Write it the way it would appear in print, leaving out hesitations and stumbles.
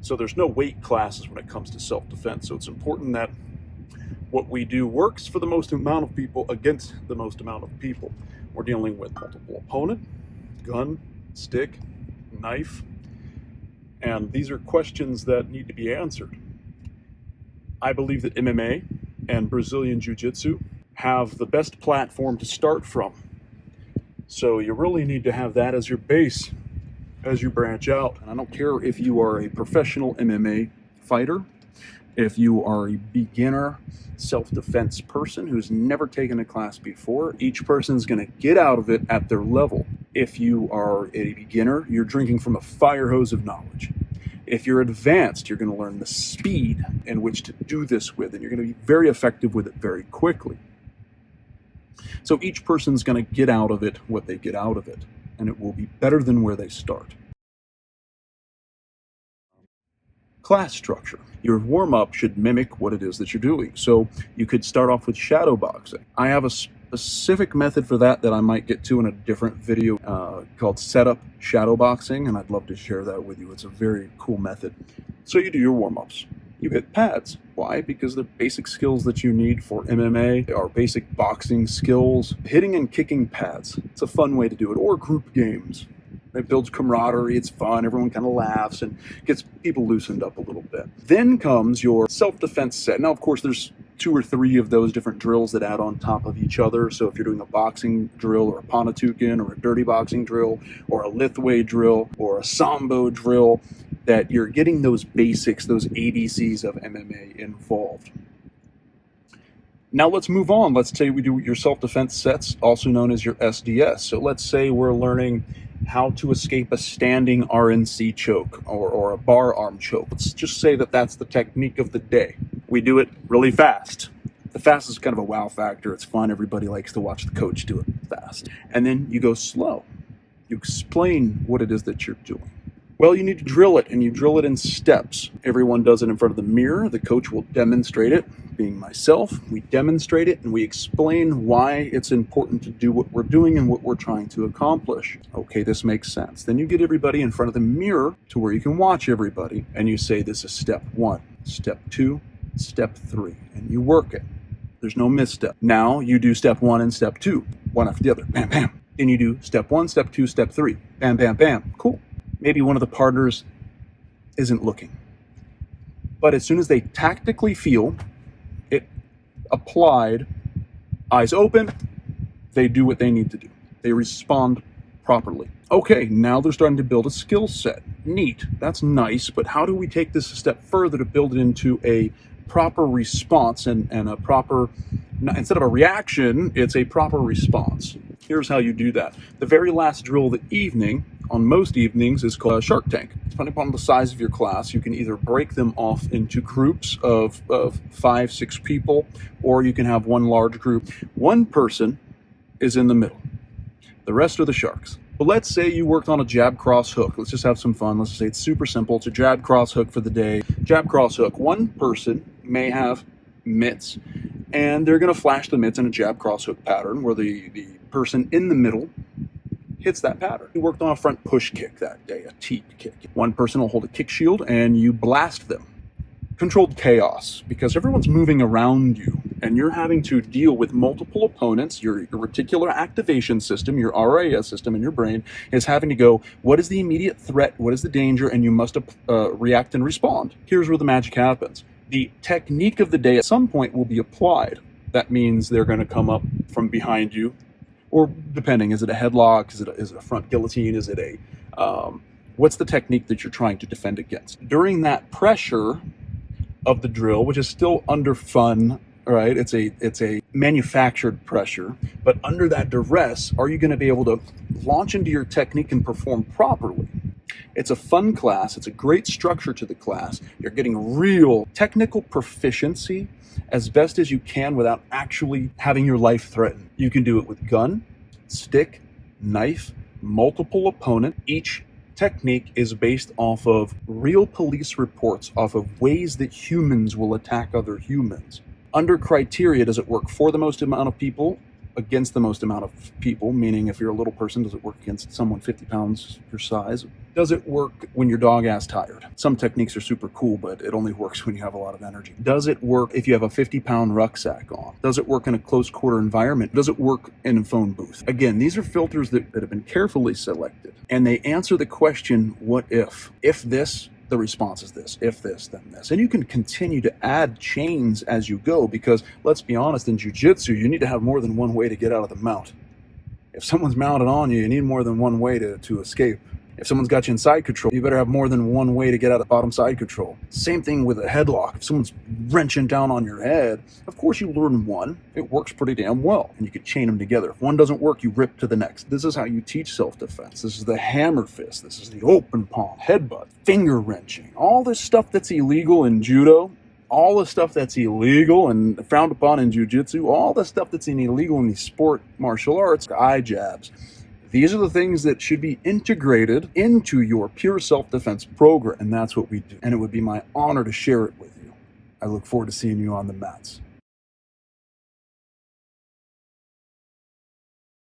So there's no weight classes when it comes to self-defense. So it's important that what we do works for the most amount of people against the most amount of people. We're dealing with multiple opponent, gun, stick, knife, and these are questions that need to be answered. I believe that MMA and Brazilian Jiu-Jitsu have the best platform to start from. So you really need to have that as your base as you branch out. And I don't care if you are a professional MMA fighter, if you are a beginner self-defense person who's never taken a class before, each person's going to get out of it at their level. If you are a beginner, you're drinking from a fire hose of knowledge. If you're advanced, you're going to learn the speed in which to do this with, and you're going to be very effective with it very quickly. So each person's going to get out of it what they get out of it, and it will be better than where they start. Class structure. Your warm-up should mimic what it is that you're doing. So you could start off with shadow boxing. I have a specific method for that I might get to in a different video called setup shadow boxing, and I'd love to share that with you. It's a very cool method. So you do your warm-ups. You hit pads. Why? Because the basic skills that you need for MMA are basic boxing skills. Hitting and kicking pads. It's a fun way to do it. Or group games. It builds camaraderie, it's fun, everyone kind of laughs and gets people loosened up a little bit. Then comes your self-defense set. Now, of course, there's 2 or 3 of those different drills that add on top of each other. So if you're doing a boxing drill or a Panatukan or a dirty boxing drill or a Lithway drill or a Sambo drill, that you're getting those basics, those ABCs of MMA involved. Now let's move on. Let's say we do your self-defense sets, also known as your SDS. So let's say we're learning how to escape a standing RNC choke or a bar arm choke. Let's just say that that's the technique of the day. We do it really fast. The fast is kind of a wow factor. It's fun. Everybody likes to watch the coach do it fast. And then you go slow. You explain what it is that you're doing. Well, you need to drill it, and you drill it in steps. Everyone does it in front of the mirror. The coach will demonstrate it. Being myself, we demonstrate it, and we explain why it's important to do what we're doing and what we're trying to accomplish. Okay, this makes sense. Then you get everybody in front of the mirror to where you can watch everybody, and you say this is step 1, step 2, step 3, and you work it. There's no misstep. Now you do step 1 and step 2, one after the other. Bam, bam. Then you do step 1, step 2, step 3. Bam, bam, bam. Cool. Maybe one of the partners isn't looking. But as soon as they tactically feel it applied, eyes open, they do what they need to do. They respond properly. Okay, now they're starting to build a skill set. Neat, that's nice, but how do we take this a step further to build it into a proper response and a proper, instead of a reaction, it's a proper response. Here's how you do that. The very last drill of the evening, on most evenings, is called a Shark Tank. Depending upon the size of your class, you can either break them off into groups of 5, 6 people, or you can have one large group. One person is in the middle. The rest are the sharks. But let's say you worked on a jab cross hook. Let's just have some fun. Let's say it's super simple. It's a jab cross hook for the day. Jab cross hook. One person may have mitts, and they're going to flash the mitts in a jab cross hook pattern where the person in the middle hits that pattern. You worked on a front push kick that day, a teep kick. One person will hold a kick shield and you blast them. Controlled chaos, because everyone's moving around you and you're having to deal with multiple opponents. Your reticular activation system, your RAS system in your brain is having to go, what is the immediate threat? What is the danger? And you must react and respond. Here's where the magic happens. The technique of the day at some point will be applied. That means they're going to come up from behind you, or depending, is it a headlock? Is it a front guillotine? Is it what's the technique that you're trying to defend against? During that pressure of the drill, which is still under fun, right? It's a manufactured pressure, but under that duress, are you going to be able to launch into your technique and perform properly? It's a fun class. It's a great structure to the class. You're getting real technical proficiency as best as you can without actually having your life threatened. You can do it with gun, stick, knife, multiple opponent. Each technique is based off of real police reports, off of ways that humans will attack other humans. Under criteria, does it work for the most amount of people, against the most amount of people, meaning if you're a little person, does it work against someone 50 pounds your size? Does it work when your dog ass tired? Some techniques are super cool, but it only works when you have a lot of energy. Does it work if you have a 50-pound rucksack on? Does it work in a close quarter environment? Does it work in a phone booth? Again, these are filters that have been carefully selected, and they answer the question, what if? If this, the response is this. If this, then this. And you can continue to add chains as you go, because let's be honest, in jiu-jitsu, you need to have more than one way to get out of the mount. If someone's mounted on you, you need more than one way to escape. If someone's got you in side control, you better have more than one way to get out of bottom side control. Same thing with a headlock. If someone's wrenching down on your head, of course you learn one. It works pretty damn well, and you can chain them together. If one doesn't work, you rip to the next. This is how you teach self-defense. This is the hammer fist. This is the open palm, headbutt, finger wrenching. All this stuff that's illegal in judo, all the stuff that's illegal and frowned upon in jiu-jitsu, all the stuff that's illegal in these sport martial arts, eye jabs. These are the things that should be integrated into your pure self-defense program, and that's what we do. And it would be my honor to share it with you. I look forward to seeing you on the mats.